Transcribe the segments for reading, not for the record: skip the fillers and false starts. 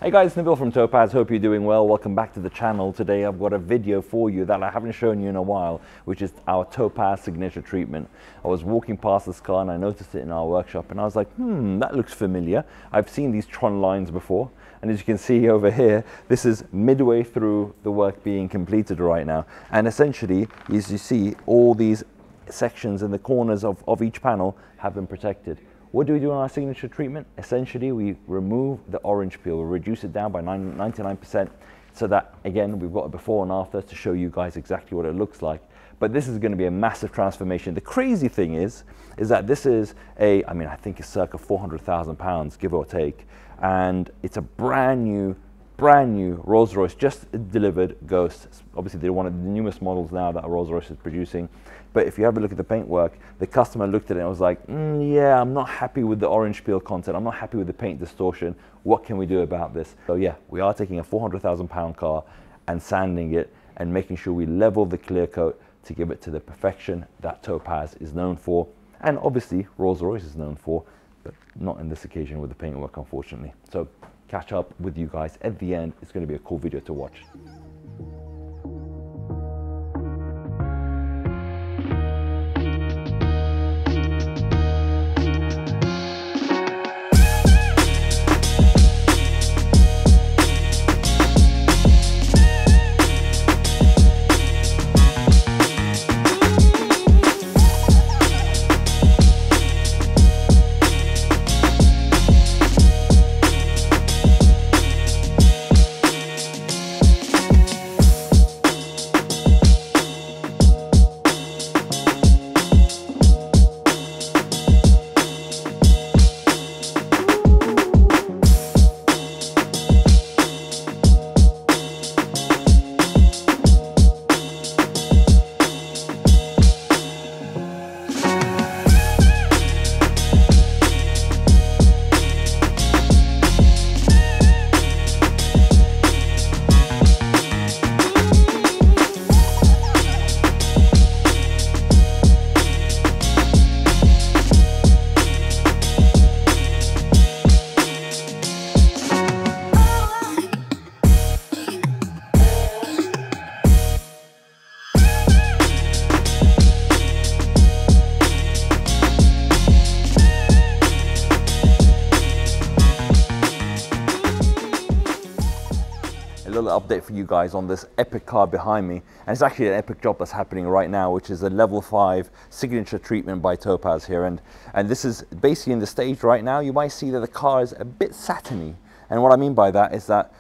Hey guys, Nabil from Topaz. Hope you're doing well. Welcome back to the channel. Today I've got a video for you that I haven't shown you in a while, which is our Topaz signature treatment. I was walking past this car and I noticed it in our workshop and I was like, that looks familiar. I've seen these Tron lines before. And as you can see over here, this is midway through the work being completed right now. And essentially, as you see, all these sections in the corners of each panel have been protected. What do we do in our signature treatment? Essentially, we remove the orange peel, we reduce it down by 99%, so that, again, we've got a before and after to show you guys exactly what it looks like. But this is going to be a massive transformation. The crazy thing is that this is I think it's circa 400,000 pounds, give or take, and it's a brand new Rolls-Royce, just delivered Ghost. Obviously, they're one of the newest models now that Rolls-Royce is producing. But if you have a look at the paintwork, the customer looked at it and was like, yeah, I'm not happy with the orange peel content. I'm not happy with the paint distortion. What can we do about this? So yeah, we are taking a 400,000 pound car and sanding it and making sure we level the clear coat to give it to the perfection that Topaz is known for. And obviously, Rolls-Royce is known for, but not in this occasion with the paintwork, unfortunately. So catch up with you guys at the end. It's going to be a cool video to watch. Little update for you guys on this epic car behind me, and it's actually an epic job that's happening right now, which is a level 5 signature treatment by Topaz here, and this is basically in the stage right now. You might see that the car is a bit satiny, and what I mean by that is that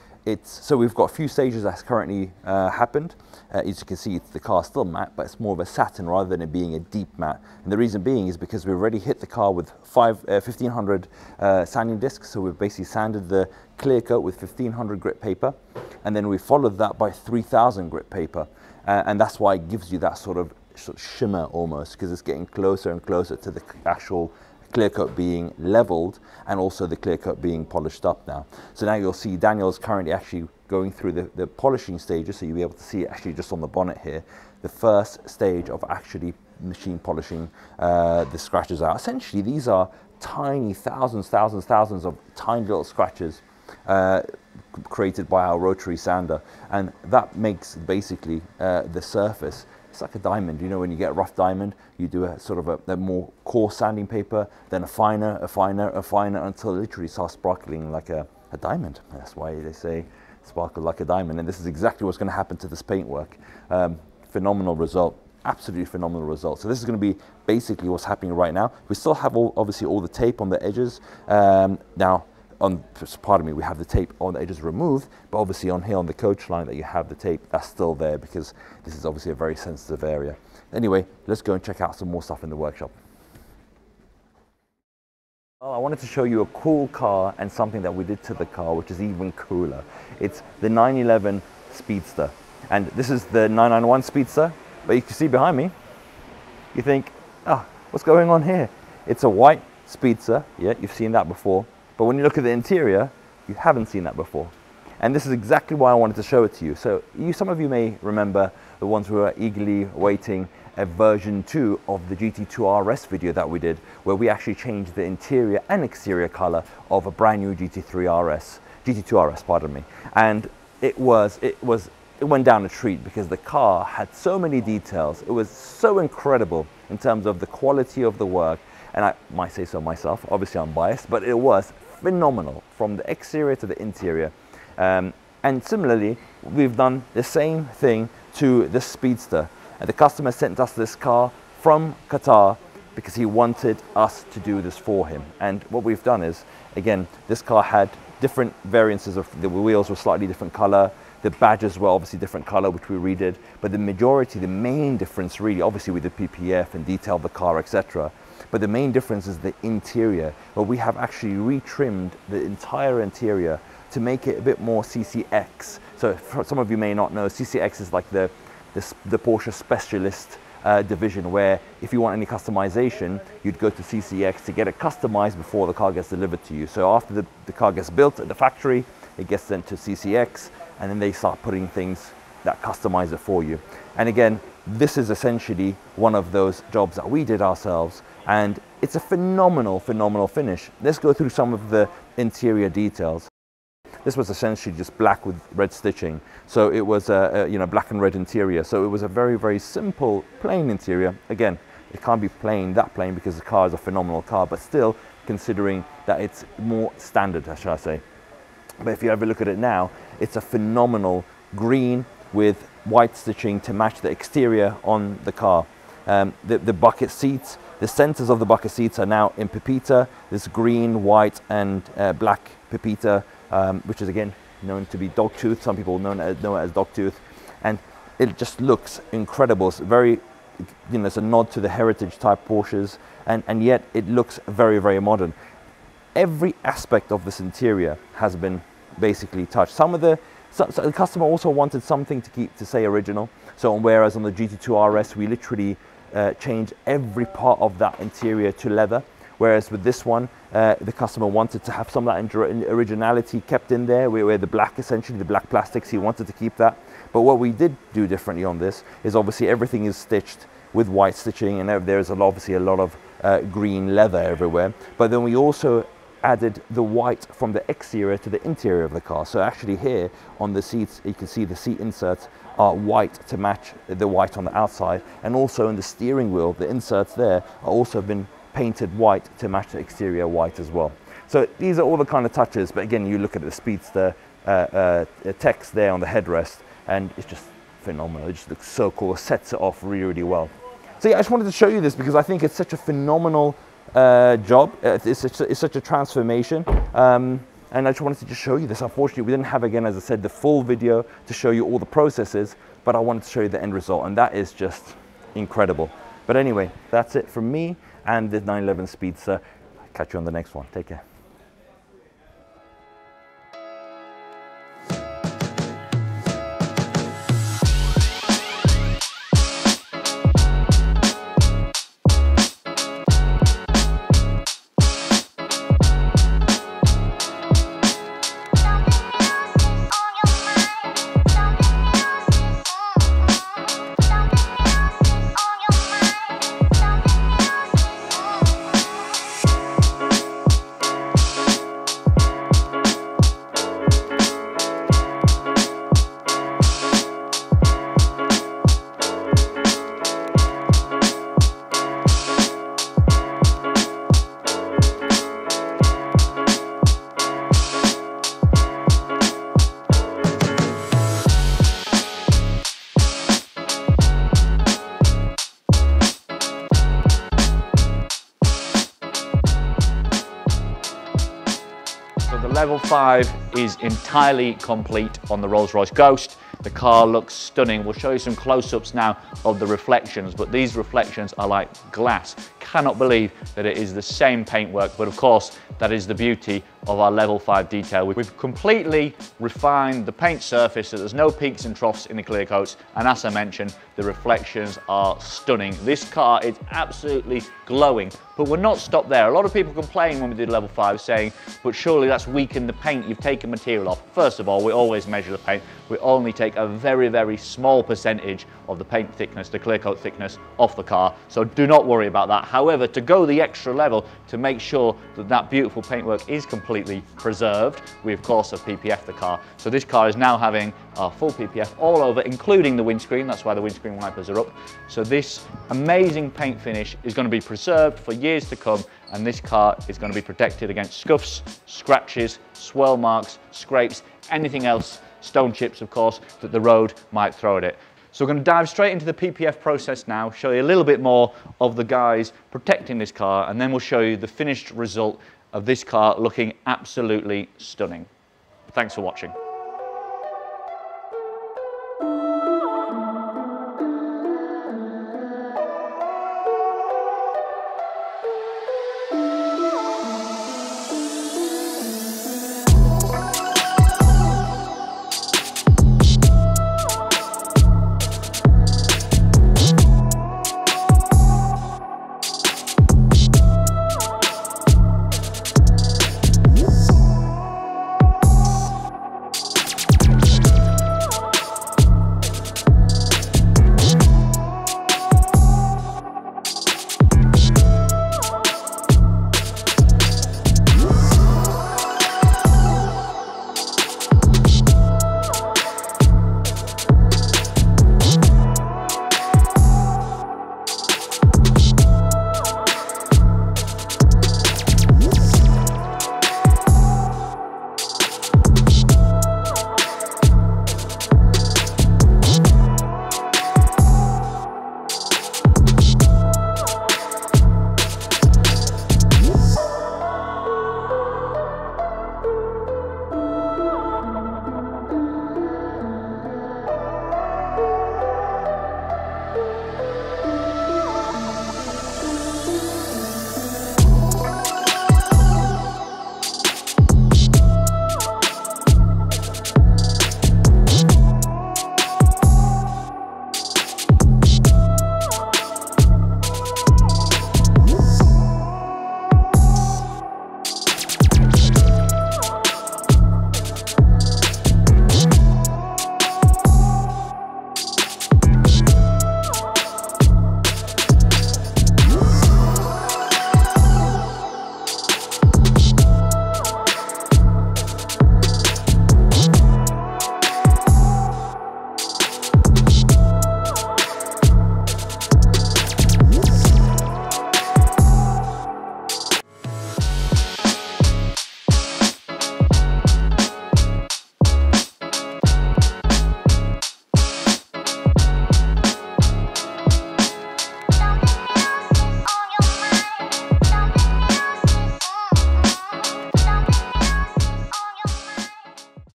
so we've got a few stages that's currently happened. As you can see, the car's still matte, but it's more of a satin rather than it being a deep matte. And the reason being is because we've already hit the car with 1500 sanding discs. So we've basically sanded the clear coat with 1500 grit paper, and then we followed that by 3000 grit paper. And that's why it gives you that sort of shimmer almost, because it's getting closer and closer to the actual clear coat being leveled and also the clear coat being polished up now. So now you'll see Daniel's currently actually going through the polishing stages, so you'll be able to see it actually just on the bonnet here, the first stage of actually machine polishing the scratches out. Essentially, these are tiny thousands of tiny little scratches created by our rotary sander, and that makes basically the surface. It's like a diamond. You know, when you get a rough diamond, you do a sort of a more coarse sanding paper, then a finer, until it literally starts sparkling like a diamond. That's why they say sparkle like a diamond. And this is exactly what's going to happen to this paintwork. Phenomenal result. Absolutely phenomenal result. So this is going to be basically what's happening right now. We still have obviously all the tape on the edges. Now, pardon me, we have the tape on the edges removed, but obviously on here on the coach line that you have the tape, that's still there because this is obviously a very sensitive area. Anyway, let's go and check out some more stuff in the workshop. Well, I wanted to show you a cool car and something that we did to the car, which is even cooler. It's the 911 Speedster. And this is the 991 Speedster, but you can see behind me, you think, oh, what's going on here? It's a white Speedster. Yeah, you've seen that before. But when you look at the interior, you haven't seen that before. And this is exactly why I wanted to show it to you. So some of you may remember the ones who are eagerly awaiting a version 2 of the GT2 RS video that we did, where we actually changed the interior and exterior color of a brand new GT3 RS. GT2 RS, pardon me. And it went down a treat because the car had so many details. It was so incredible in terms of the quality of the work. And I might say so myself, obviously I'm biased, but it was phenomenal from the exterior to the interior. And similarly, we've done the same thing to the Speedster. And the customer sent us this car from Qatar because he wanted us to do this for him. And what we've done is, again, this car had different variances of the wheels were slightly different color. The badges were obviously different color, which we redid. But the majority, the main difference really, obviously we did PPF and detailed the car, etc. But the main difference is the interior, where we have actually retrimmed the entire interior to make it a bit more CCX. So for some of you may not know, CCX is like the Porsche specialist division, where if you want any customization, you'd go to CCX to get it customized before the car gets delivered to you. So after the car gets built at the factory, it gets sent to CCX, and then they start putting things that customize it for you. And again, this is essentially one of those jobs that we did ourselves, and it's a phenomenal, phenomenal finish. Let's go through some of the interior details. This was essentially just black with red stitching. So it was a black and red interior. So it was a very, very simple, plain interior. Again, it can't be that plain because the car is a phenomenal car, but still considering that it's more standard, shall I say. But if you ever look at it now, it's a phenomenal green with white stitching to match the exterior on the car. The bucket seats, the centers of the bucket seats are now in Pepita, this green, white and black Pepita, which is again known to be dogtooth. Some people know it as dogtooth, and it just looks incredible. It's very, it's a nod to the heritage type Porsches, and yet it looks very, very modern. Every aspect of this interior has been basically touched. So the customer also wanted something to say original. So whereas on the GT2 RS, we literally changed every part of that interior to leather. Whereas with this one, the customer wanted to have some of that originality kept in there, where the black, essentially the black plastics, he wanted to keep that. But what we did do differently on this is obviously everything is stitched with white stitching, and there's obviously a lot of green leather everywhere. But then we also added the white from the exterior to the interior of the car. So actually here on the seats, you can see the seat inserts are white to match the white on the outside. And also in the steering wheel, the inserts there are also been painted white to match the exterior white as well. So these are all the kind of touches, but again, you look at the Speedster text there on the headrest, and it's just phenomenal. It just looks so cool, sets it off really, really well. So yeah, I just wanted to show you this because I think it's such a phenomenal job. It's such a transformation, and I just wanted to just show you this. Unfortunately, we didn't have, again, as I said, the full video to show you all the processes, but I wanted to show you the end result, and that is just incredible. But anyway, that's it from me and the 911 Speedster. Catch you on the next one. Take care. The Level 5 is entirely complete on the Rolls-Royce Ghost. The car looks stunning. We'll show you some close-ups now of the reflections, but these reflections are like glass. Cannot believe that it is the same paintwork, but of course, that is the beauty of our Level 5 detail. We've completely refined the paint surface so there's no peaks and troughs in the clear coats, and as I mentioned, the reflections are stunning. This car is absolutely glowing, but we're not stopped there. A lot of people complain when we did Level 5 saying, but surely that's weakened the paint, you've taken material off. First of all, we always measure the paint. We only take a very, very small percentage of the paint thickness, the clear coat thickness, off the car, so do not worry about that. However, to go the extra level to make sure that that beautiful paintwork is completely preserved, we of course have PPF the car. So this car is now having our full PPF all over, including the windscreen. That's why the windscreen wipers are up. So this amazing paint finish is going to be preserved for years to come, and this car is going to be protected against scuffs, scratches, swirl marks, scrapes, anything else, stone chips of course, that the road might throw at it. So we're going to dive straight into the PPF process now, show you a little bit more of the guys protecting this car, and then we'll show you the finished result of this car looking absolutely stunning. Thanks for watching.